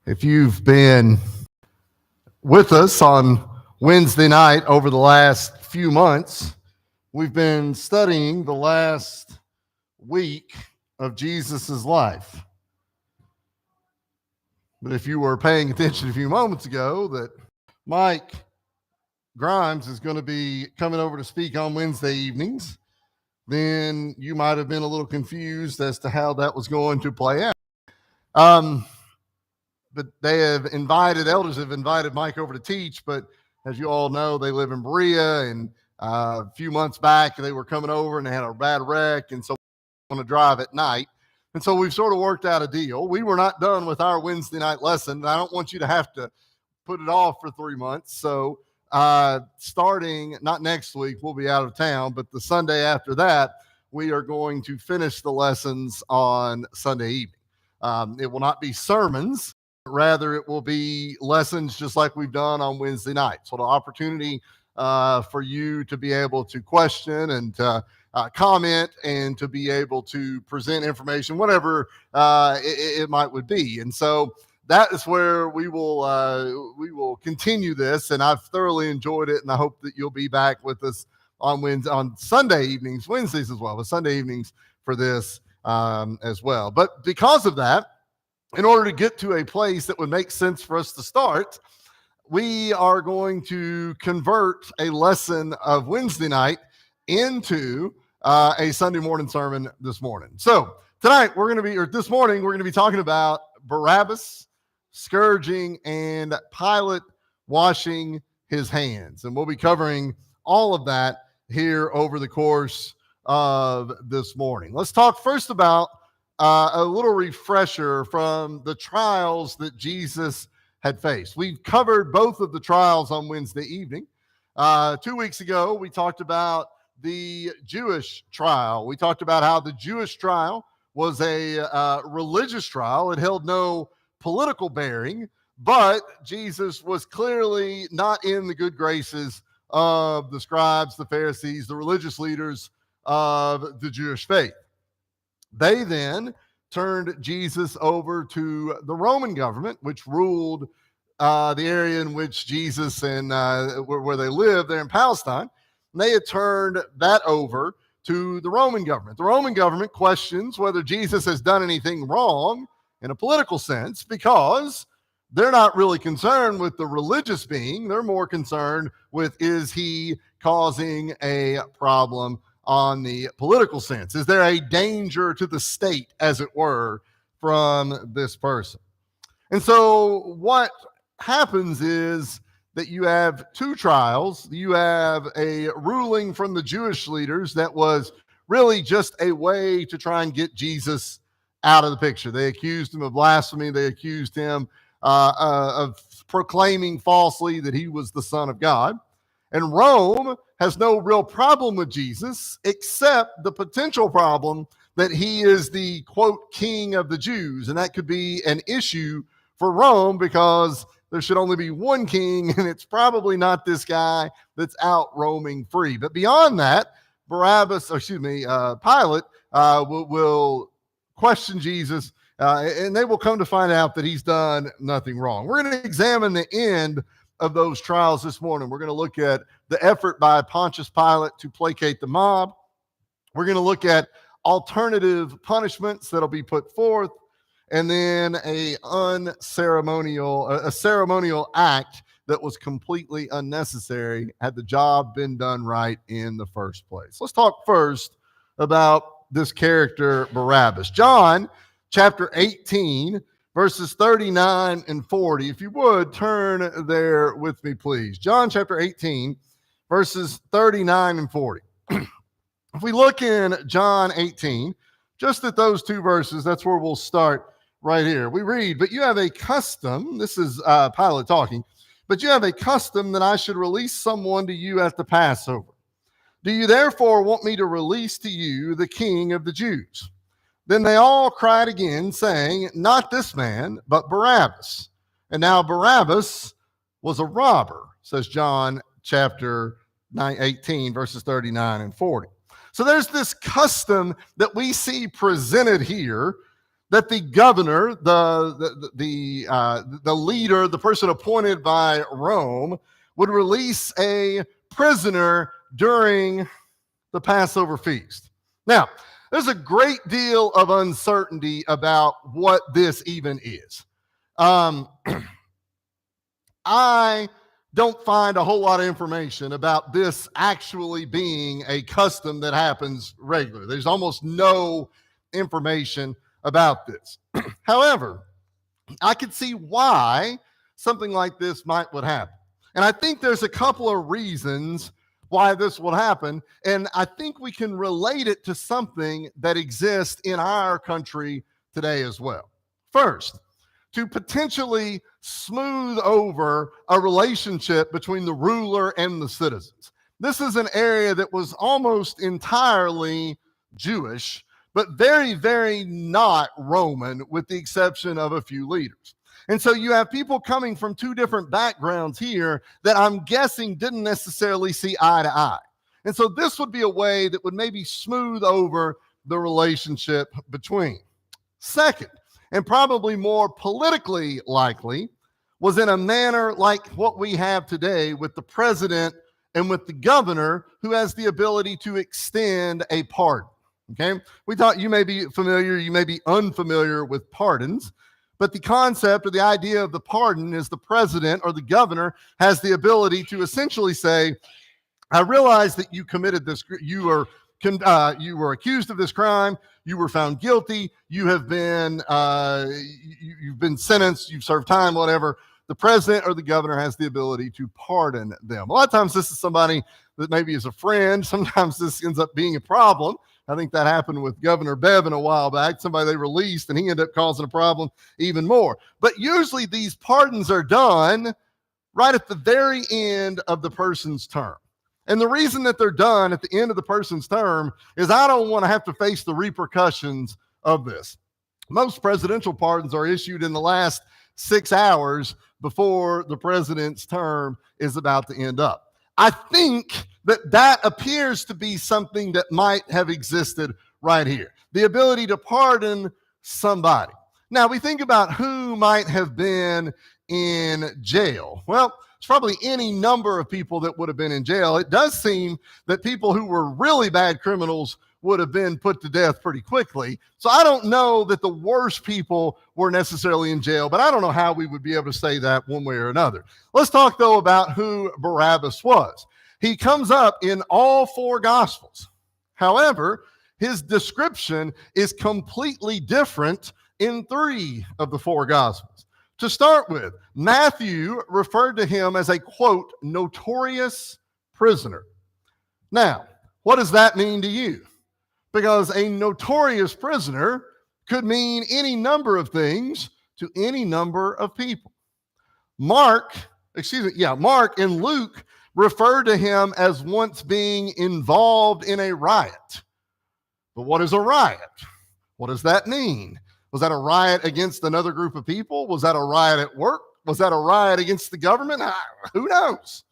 If you've been with us on Wednesday night over the last few months, we've been studying the last week of Jesus's life. But if you were paying attention a few moments ago, that Mike Grimes is going to be coming over to speak on Wednesday evenings, then you might have been a little confused as to how that was going to play out. But elders have invited Mike over to teach, but as you all know, they live in Berea, and a few months back, they were coming over and they had a bad wreck, and so we want to drive at night. And so we've sort of worked out a deal. We were not done with our Wednesday night lesson, and I don't want you to have to put it off for 3 months. So starting, not next week, we'll be out of town, but the Sunday after that, we are going to finish the lessons on Sunday evening. It will not be sermons. Rather, it will be lessons just like we've done on Wednesday night. So the opportunity for you to be able to question and comment and to be able to present information, whatever it might would be. And so that is where we will continue this. And I've thoroughly enjoyed it, and I hope that you'll be back with us on Sunday evenings, Wednesdays as well, but Sunday evenings for this as well. But because of that, in order to get to a place that would make sense for us to start, we are going to convert a lesson of Wednesday night into a Sunday morning sermon this morning. So this morning, we're going to be talking about Barabbas, scourging, and Pilate washing his hands. And we'll be covering all of that here over the course of this morning. Let's talk first about a little refresher from the trials that Jesus had faced. We've covered both of the trials on Wednesday evening. 2 weeks ago, we talked about the Jewish trial. We talked about how the Jewish trial was a religious trial. It held no political bearing, but Jesus was clearly not in the good graces of the scribes, the Pharisees, the religious leaders of the Jewish faith. They then turned Jesus over to the Roman government, which ruled the area in which Jesus and where they live there in Palestine. And they had turned that over to the Roman government. The Roman government questions whether Jesus has done anything wrong in a political sense, because they're not really concerned with the religious being. They're more concerned with, is he causing a problem on the political sense? Is there a danger to the state, as it were, from this person? And so what happens is that you have two trials. You have a ruling from the Jewish leaders that was really just a way to try and get Jesus out of the picture. They accused him of blasphemy. They accused him of proclaiming falsely that he was the Son of God. And Rome has no real problem with Jesus, except the potential problem that he is the, quote, king of the Jews. And that could be an issue for Rome, because there should only be one king, and it's probably not this guy that's out roaming free. But beyond that, Pilate will question Jesus, and they will come to find out that he's done nothing wrong. We're going to examine the end of those trials this morning. We're going to look at the effort by Pontius Pilate to placate the mob. We're going to look at alternative punishments that'll be put forth, and then a ceremonial act that was completely unnecessary had the job been done right in the first place. Let's talk first about this character, Barabbas. John chapter 18, verses 39 and 40. If you would, turn there with me, please. John chapter 18, verses 39 and 40. If we look in John 18, just at those two verses, that's where we'll start right here. We read, "But you have a custom," this is Pilate talking, "but you have a custom that I should release someone to you at the Passover. Do you therefore want me to release to you the King of the Jews?" Then they all cried again, saying, "Not this man, but Barabbas." And now Barabbas was a robber, says John chapter 18, verses 39 and 40. So there's this custom that we see presented here that the governor, the leader, the person appointed by Rome, would release a prisoner during the Passover feast. Now, there's a great deal of uncertainty about what this even is. I don't find a whole lot of information about this actually being a custom that happens regularly. There's almost no information about this. However, I could see why something like this would happen. And I think there's a couple of reasons why this will happen. And I think we can relate it to something that exists in our country today as well. First, to potentially smooth over a relationship between the ruler and the citizens. This is an area that was almost entirely Jewish, but very, very not Roman, with the exception of a few leaders. And so you have people coming from two different backgrounds here that I'm guessing didn't necessarily see eye to eye. And so this would be a way that would maybe smooth over the relationship between. Second, and probably more politically likely, was in a manner like what we have today with the president and with the governor, who has the ability to extend a pardon. Okay, we thought you may be familiar, you may be unfamiliar with pardons, but the concept or the idea of the pardon is the president or the governor has the ability to essentially say, I realize that you committed this, you were accused of this crime, you were found guilty, you have been you've been sentenced, you've served time, whatever. The president or the governor has the ability to pardon them. A lot of times this is somebody that maybe is a friend. Sometimes this ends up being a problem. I think that happened with Governor Bevan a while back, somebody they released, and he ended up causing a problem even more. But usually these pardons are done right at the very end of the person's term. And the reason that they're done at the end of the person's term is I don't want to have to face the repercussions of this. Most presidential pardons are issued in the last 6 hours before the president's term is about to end up. I think that appears to be something that might have existed right here. The ability to pardon somebody. Now, we think about who might have been in jail. Well, it's probably any number of people that would have been in jail. It does seem that people who were really bad criminals would have been put to death pretty quickly. So I don't know that the worst people were necessarily in jail, but I don't know how we would be able to say that one way or another. Let's talk, though, about who Barabbas was. He comes up in all 4 Gospels. However, his description is completely different in 3 of the 4 Gospels. To start with, Matthew referred to him as a, quote, notorious prisoner. Now, what does that mean to you? Because a notorious prisoner could mean any number of things to any number of people. Mark and Luke refer to him as once being involved in a riot. But what is a riot? What does that mean? Was that a riot against another group of people? Was that a riot at work? Was that a riot against the government? Who knows?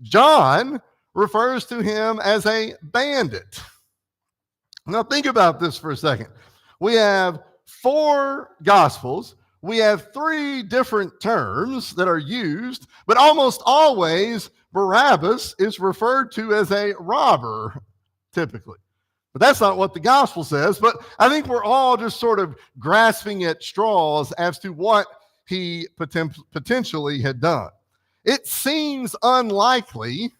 John refers to him as a bandit. Now think about this for a second. We have 4 Gospels. We have 3 different terms that are used, but almost always Barabbas is referred to as a robber, typically. But that's not what the gospel says. But I think we're all just sort of grasping at straws as to what he potentially had done. It seems unlikely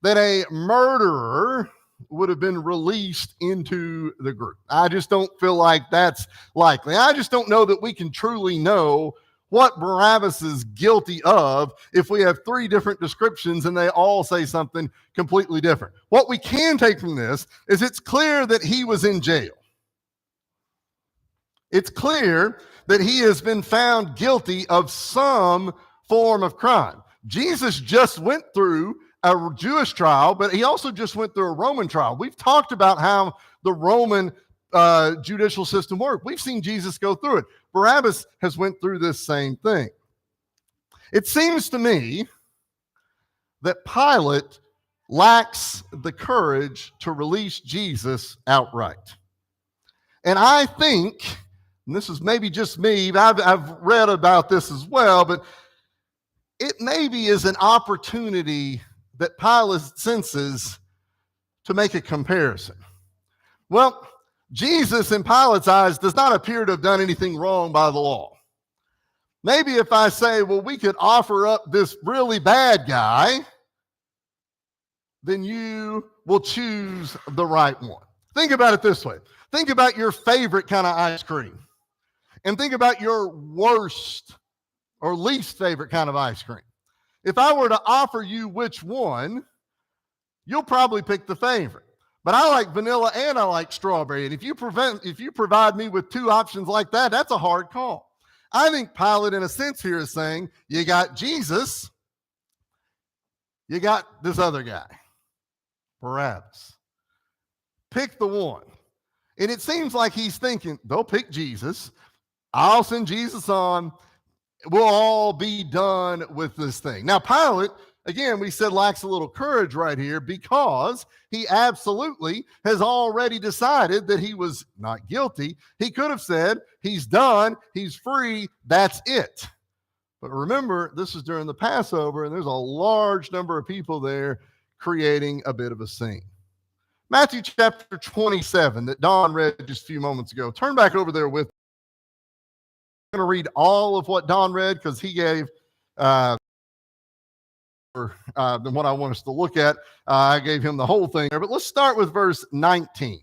that a murderer would have been released into the group. I just don't feel like that's likely. I just don't know that we can truly know what Barabbas is guilty of if we have 3 different descriptions and they all say something completely different. What we can take from this is it's clear that he was in jail. It's clear that he has been found guilty of some form of crime. Jesus just went through a Jewish trial, but he also just went through a Roman trial. We've talked about how the Roman judicial system worked. We've seen Jesus go through it. Barabbas has went through this same thing. It seems to me that Pilate lacks the courage to release Jesus outright. And I think and this is maybe just me, I've read about this as well, but it maybe is an opportunity that Pilate senses to make a comparison. Well, Jesus in Pilate's eyes does not appear to have done anything wrong by the law. Maybe if I say, well, we could offer up this really bad guy, then you will choose the right one. Think about it this way. Think about your favorite kind of ice cream, and think about your worst or least favorite kind of ice cream. If I were to offer you which one, you'll probably pick the favorite. But I like vanilla and I like strawberry. And if you provide me with two options like that, that's a hard call. I think Pilate, in a sense here, is saying, you got Jesus, you got this other guy, Barabbas. Pick the one. And it seems like he's thinking, they'll pick Jesus. I'll send Jesus on. We'll all be done with this thing. Now, Pilate, again, we said lacks a little courage right here because he absolutely has already decided that he was not guilty. He could have said, he's done, he's free, that's it. But remember, this is during the Passover, and there's a large number of people there creating a bit of a scene. Matthew chapter 27 that Don read just a few moments ago. Turn back over there with me. I'm going to read all of what Don read because he gave than what I want us to look at. I gave him the whole thing there, but let's start with verse 19.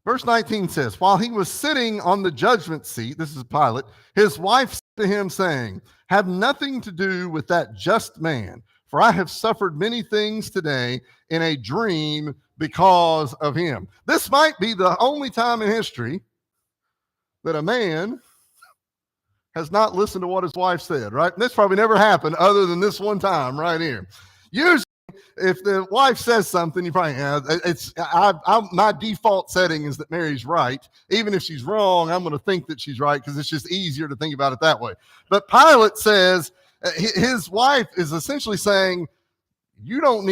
Verse 19 says, while he was sitting on the judgment seat, this is Pilate, his wife said to him, saying, have nothing to do with that just man, for I have suffered many things today in a dream because of him. This might be the only time in history that a man has not listened to what his wife said, right? And this probably never happened other than this one time right here. Usually, if the wife says something, you probably, my default setting is that Mary's right. Even if she's wrong, I'm going to think that she's right because it's just easier to think about it that way. But Pilate says, his wife is essentially saying, you don't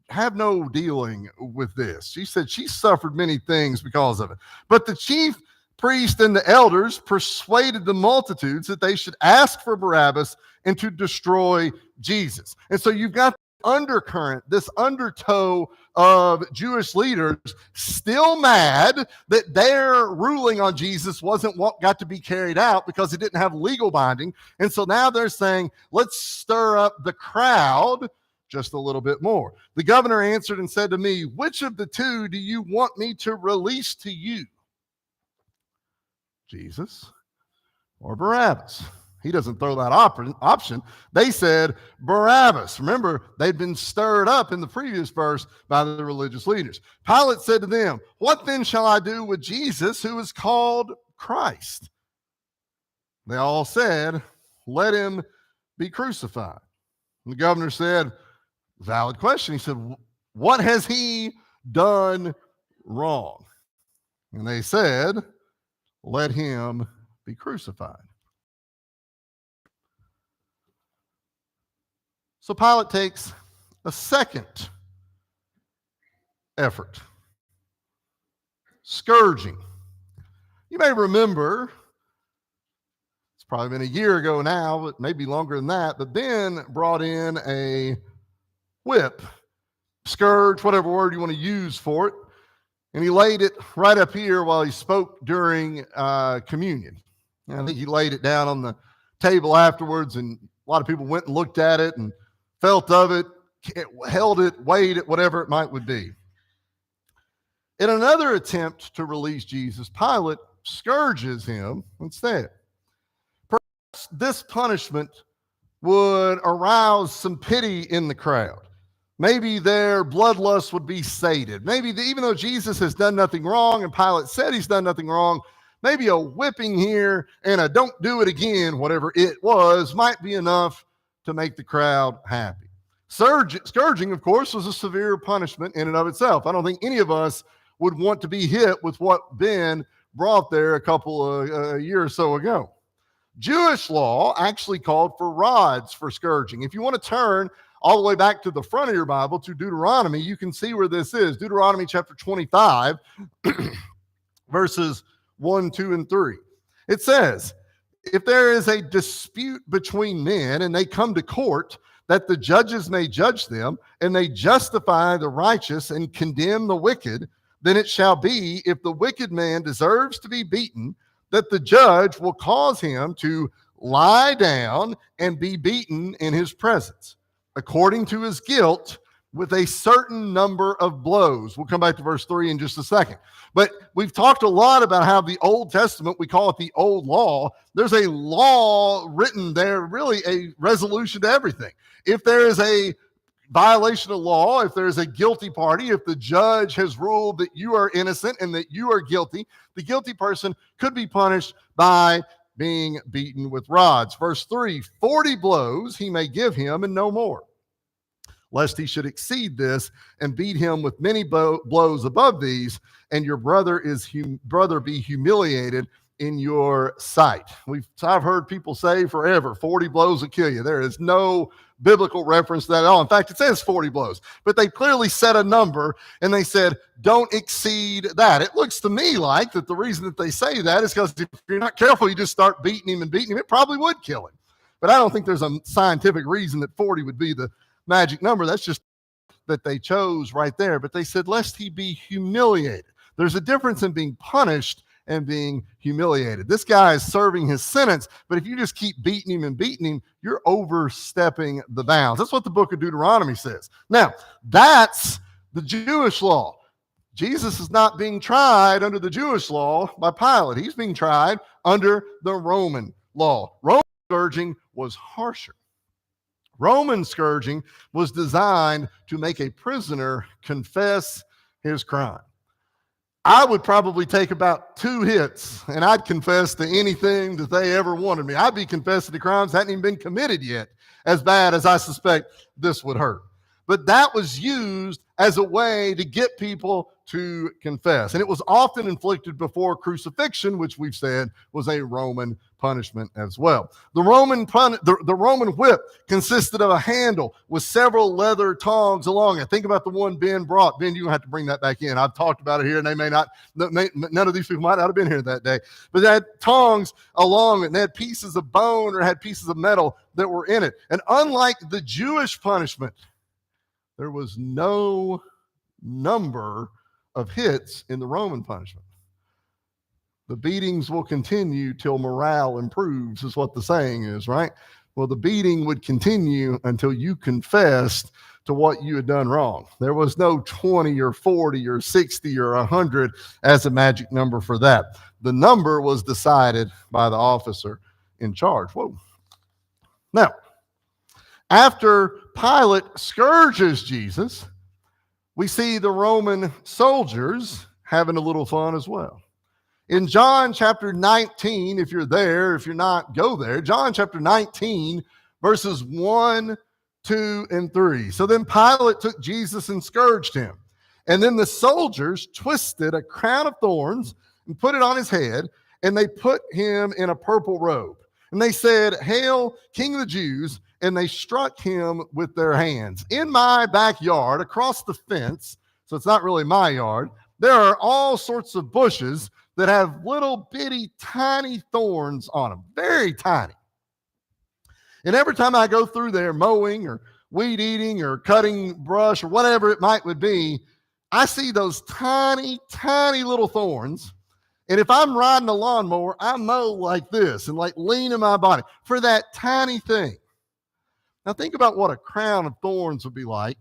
have no dealing with this. She said she suffered many things because of it. But the chief priest and the elders persuaded the multitudes that they should ask for Barabbas and to destroy Jesus. And so you've got undercurrent, this undertow of Jewish leaders still mad that their ruling on Jesus wasn't what got to be carried out because it didn't have legal binding. And so now they're saying, let's stir up the crowd just a little bit more. The governor answered and said to me, which of the two do you want me to release to you? Jesus or Barabbas? He doesn't throw that option. They said Barabbas. Remember, they'd been stirred up in the previous verse by the religious leaders. Pilate said to them, what then shall I do with Jesus who is called Christ? They all said, let him be crucified. And the governor said, valid question. He said, what has he done wrong? And they said, let him be crucified. So Pilate takes a second effort. Scourging. You may remember, it's probably been a year ago now, but maybe longer than that, but Ben brought in a whip, scourge, whatever word you want to use for it, and he laid it right up here while he spoke during communion. And I think he laid it down on the table afterwards, and a lot of people went and looked at it and felt of it, held it, weighed it, whatever it might would be. In another attempt to release Jesus, Pilate scourges him instead. Perhaps this punishment would arouse some pity in the crowd. Maybe their bloodlust would be sated. Maybe even though Jesus has done nothing wrong and Pilate said he's done nothing wrong, maybe a whipping here and a don't do it again, whatever it was, might be enough to make the crowd happy. Scourging, of course, was a severe punishment in and of itself. I don't think any of us would want to be hit with what Ben brought there a year or so ago. Jewish law actually called for rods for scourging. If you want to turn all the way back to the front of your Bible to Deuteronomy, you can see where this is. Deuteronomy chapter 25, verses 1, 2, and 3. It says, if there is a dispute between men and they come to court, that the judges may judge them, and they justify the righteous and condemn the wicked, then it shall be, if the wicked man deserves to be beaten, that the judge will cause him to lie down and be beaten in his presence, according to his guilt, with a certain number of blows. We'll come back to verse 3 in just a second. But we've talked a lot about how the Old Testament, we call it the Old Law. There's a law written there, really a resolution to everything. If there is a violation of law, if there's a guilty party, if the judge has ruled that you are innocent and that you are guilty, the guilty person could be punished by being beaten with rods. Verse 3, 40 blows he may give him and no more, lest he should exceed this and beat him with many blows above these, and your brother be humiliated in your sight. I've heard people say forever, 40 blows will kill you. There is no biblical reference to that at all. In fact, it says 40 blows, but they clearly set a number and they said, don't exceed that. It looks to me like that the reason that they say that is because if you're not careful, you just start beating him and beating him. It probably would kill him. But I don't think there's a scientific reason that 40 would be the magic number. That's just that they chose right there. But they said, lest he be humiliated. There's a difference in being punished and being humiliated. This guy is serving his sentence, but if you just keep beating him and beating him, you're overstepping the bounds. That's what the book of Deuteronomy says. Now, that's the Jewish law. Jesus is not being tried under the Jewish law by Pilate. He's being tried under the Roman law. Roman scourging was harsher. Roman scourging was designed to make a prisoner confess his crime. I would probably take about 2 hits and I'd confess to anything that they ever wanted me. I'd be confessing to crimes that hadn't even been committed yet, as bad as I suspect this would hurt. But that was used as a way to get people to confess. And it was often inflicted before crucifixion, which we've said was a Roman punishment as well. The Roman whip consisted of a handle with several leather tongs along it. Think about the one Ben brought. Ben, you're going to have to bring that back in. I've talked about it here, and none of these people might not have been here that day. But they had tongs along it, and they had pieces of bone or had pieces of metal that were in it. And unlike the Jewish punishment, there was no number of hits in the Roman punishment. The beatings will continue till morale improves, is what the saying is, right? Well, the beating would continue until you confessed to what you had done wrong. There was no 20 or 40 or 60 or 100 as a magic number for that. The number was decided by the officer in charge. Whoa. Now, after Pilate scourges Jesus, we see the Roman soldiers having a little fun as well. In John chapter 19, if you're there, if you're not, go there. John chapter 19, verses 1, 2, and 3. So then Pilate took Jesus and scourged him. And then the soldiers twisted a crown of thorns and put it on his head, and they put him in a purple robe. And they said, "Hail, King of the Jews!" And they struck him with their hands. In my backyard, across the fence, so it's not really my yard, there are all sorts of bushes that have little bitty tiny thorns on them, very tiny. And every time I go through there mowing or weed eating or cutting brush or whatever it would be, I see those tiny, tiny little thorns. And if I'm riding a lawnmower, I mow like this and like leaning my body for that tiny thing. Now think about what a crown of thorns would be like,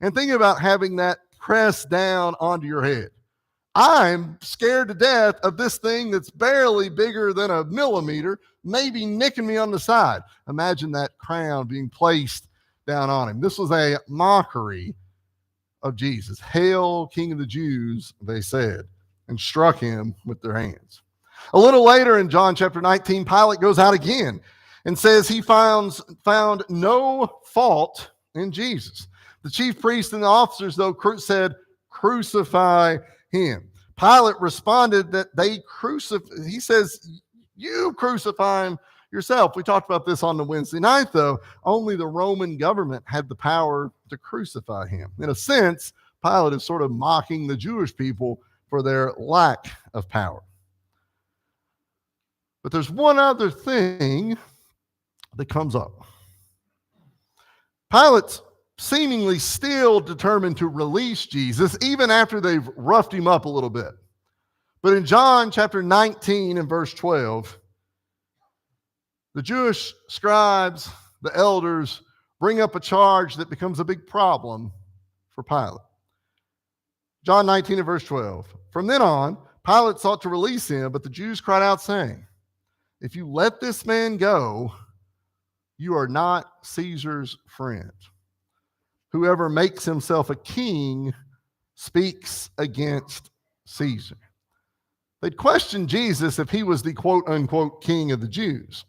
and think about having that pressed down onto your head. I'm scared to death of this thing that's barely bigger than a millimeter, maybe nicking me on the side. Imagine that crown being placed down on him. This was a mockery of Jesus. "Hail, King of the Jews," they said, and struck him with their hands. A little later in John chapter 19, Pilate goes out again and says he found no fault in Jesus. The chief priests and the officers, though, said, "Crucify him." Pilate responded that he says, "You crucify him yourself. We talked about this on the Wednesday night, though. Only the Roman government had the power to crucify him. In a sense, Pilate is sort of mocking the Jewish people for their lack of power. But there's one other thing that comes up. Pilate's seemingly still determined to release Jesus, even after they've roughed him up a little bit. But in John chapter 19 and verse 12, the Jewish scribes, the elders, bring up a charge that becomes a big problem for Pilate. John 19 and verse 12. From then on, Pilate sought to release him, but the Jews cried out, saying, "If you let this man go, you are not Caesar's friend. Whoever makes himself a king speaks against Caesar." They'd questioned Jesus if he was the quote-unquote king of the Jews.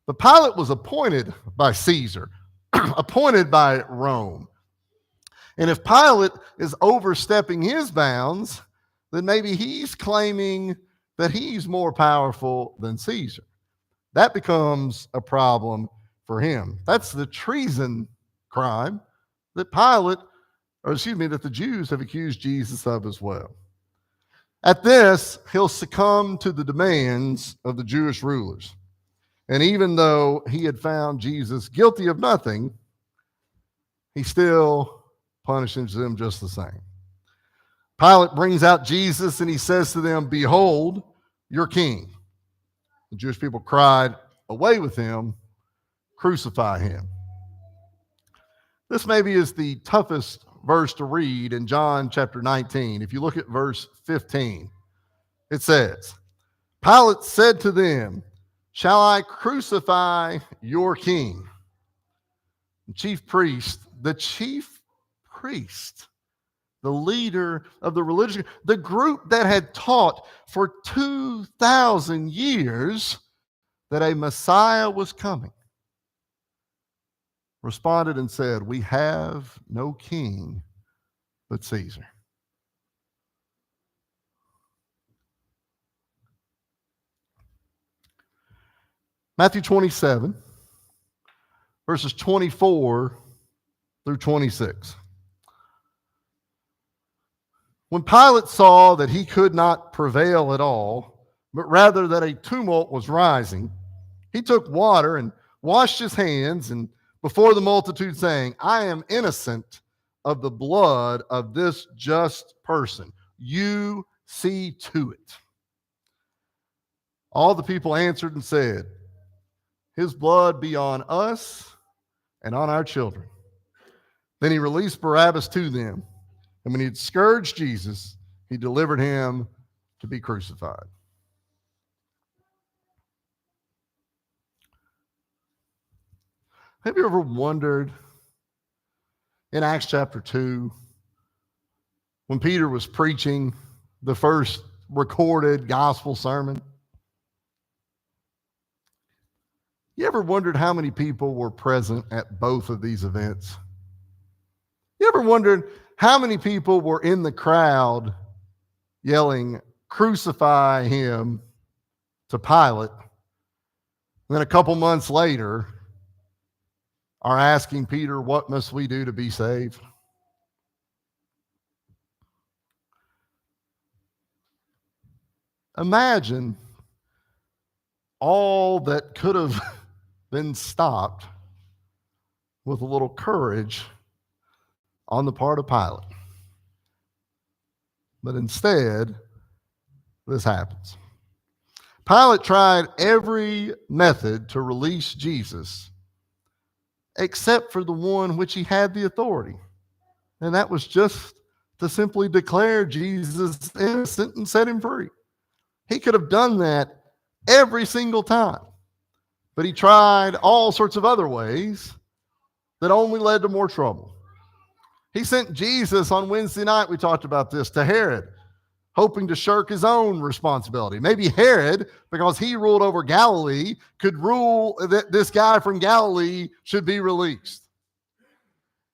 But Pilate was appointed by Caesar, appointed by Rome. And if Pilate is overstepping his bounds, then maybe he's claiming that he's more powerful than Caesar. That becomes a problem for him. That's the treason crime that that the Jews have accused Jesus of as well. At this, he'll succumb to the demands of the Jewish rulers. And even though he had found Jesus guilty of nothing, he still punishes them just the same. Pilate brings out Jesus and he says to them, "Behold, your king." The Jewish people cried, "Away with him, crucify him." This maybe is the toughest verse to read in John chapter 19. If you look at verse 15, it says, Pilate said to them, "Shall I crucify your king?" The chief priest, the leader of the religion, the group that had taught for 2,000 years that a Messiah was coming, responded and said, "We have no king but Caesar." Matthew 27, verses 24 through 26. When Pilate saw that he could not prevail at all, but rather that a tumult was rising, he took water and washed his hands and before the multitude, saying, "I am innocent of the blood of this just person. You see to it." All the people answered and said, "His blood be on us and on our children." Then he released Barabbas to them, and when he had scourged Jesus, he delivered him to be crucified. Have you ever wondered in Acts chapter 2, when Peter was preaching the first recorded gospel sermon? You ever wondered how many people were present at both of these events? You ever wondered how many people were in the crowd yelling, "Crucify him," to Pilate, and then a couple months later are asking Peter, "What must we do to be saved?" Imagine all that could have been stopped with a little courage on the part of Pilate. But instead, this happens. Pilate tried every method to release Jesus except for the one which he had the authority. And that was just to simply declare Jesus innocent and set him free. He could have done that every single time, but he tried all sorts of other ways that only led to more trouble. He sent Jesus on Wednesday night, we talked about this, to Herod, hoping to shirk his own responsibility. Maybe Herod, because he ruled over Galilee, could rule that this guy from Galilee should be released.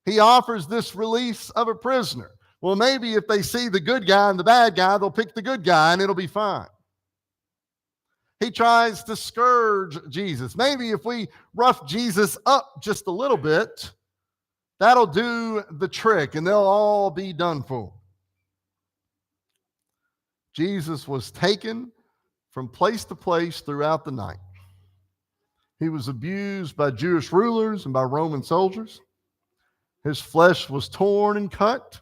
He offers this release of a prisoner. Well, maybe if they see the good guy and the bad guy, they'll pick the good guy and it'll be fine. He tries to scourge Jesus. Maybe if we rough Jesus up just a little bit, that'll do the trick and they'll all be done for. Jesus was taken from place to place throughout the night. He was abused by Jewish rulers and by Roman soldiers. His flesh was torn and cut.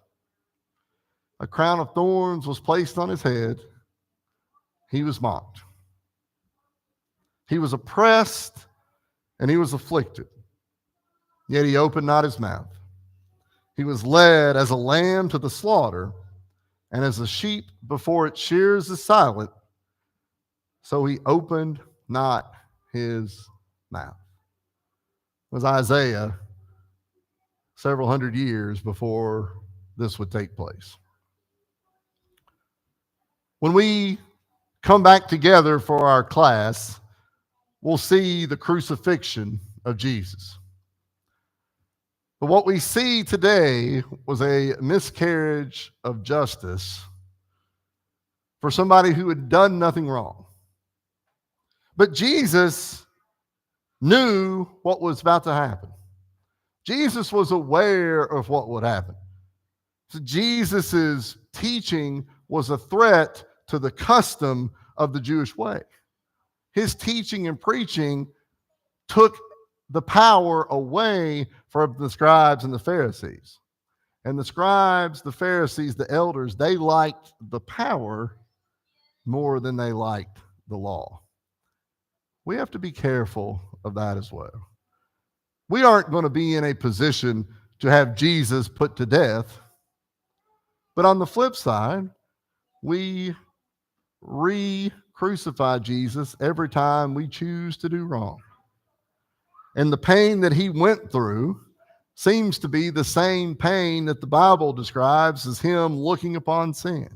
A crown of thorns was placed on his head. He was mocked. He was oppressed and he was afflicted. Yet he opened not his mouth. He was led as a lamb to the slaughter, and as a sheep before its shears is silent, so he opened not his mouth. It was Isaiah several hundred years before this would take place. When we come back together for our class, we'll see the crucifixion of Jesus. But what we see today was a miscarriage of justice for somebody who had done nothing wrong. But Jesus knew what was about to happen. Jesus was aware of what would happen. So Jesus' teaching was a threat to the custom of the Jewish way. His teaching and preaching took the power away from the scribes and the Pharisees. And the scribes, the Pharisees, the elders, they liked the power more than they liked the law. We have to be careful of that as well. We aren't going to be in a position to have Jesus put to death. But on the flip side, we re-crucify Jesus every time we choose to do wrong. And the pain that he went through seems to be the same pain that the Bible describes as him looking upon sin.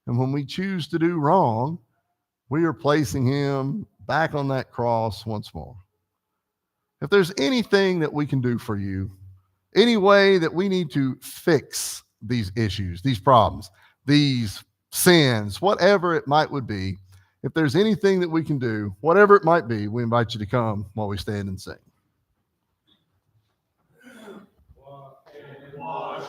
And when we choose to do wrong, we are placing him back on that cross once more. If there's anything that we can do for you, any way that we need to fix these issues, these problems, these sins, whatever it might would be, if there's anything that we can do, whatever it might be, we invite you to come while we stand and sing. Wash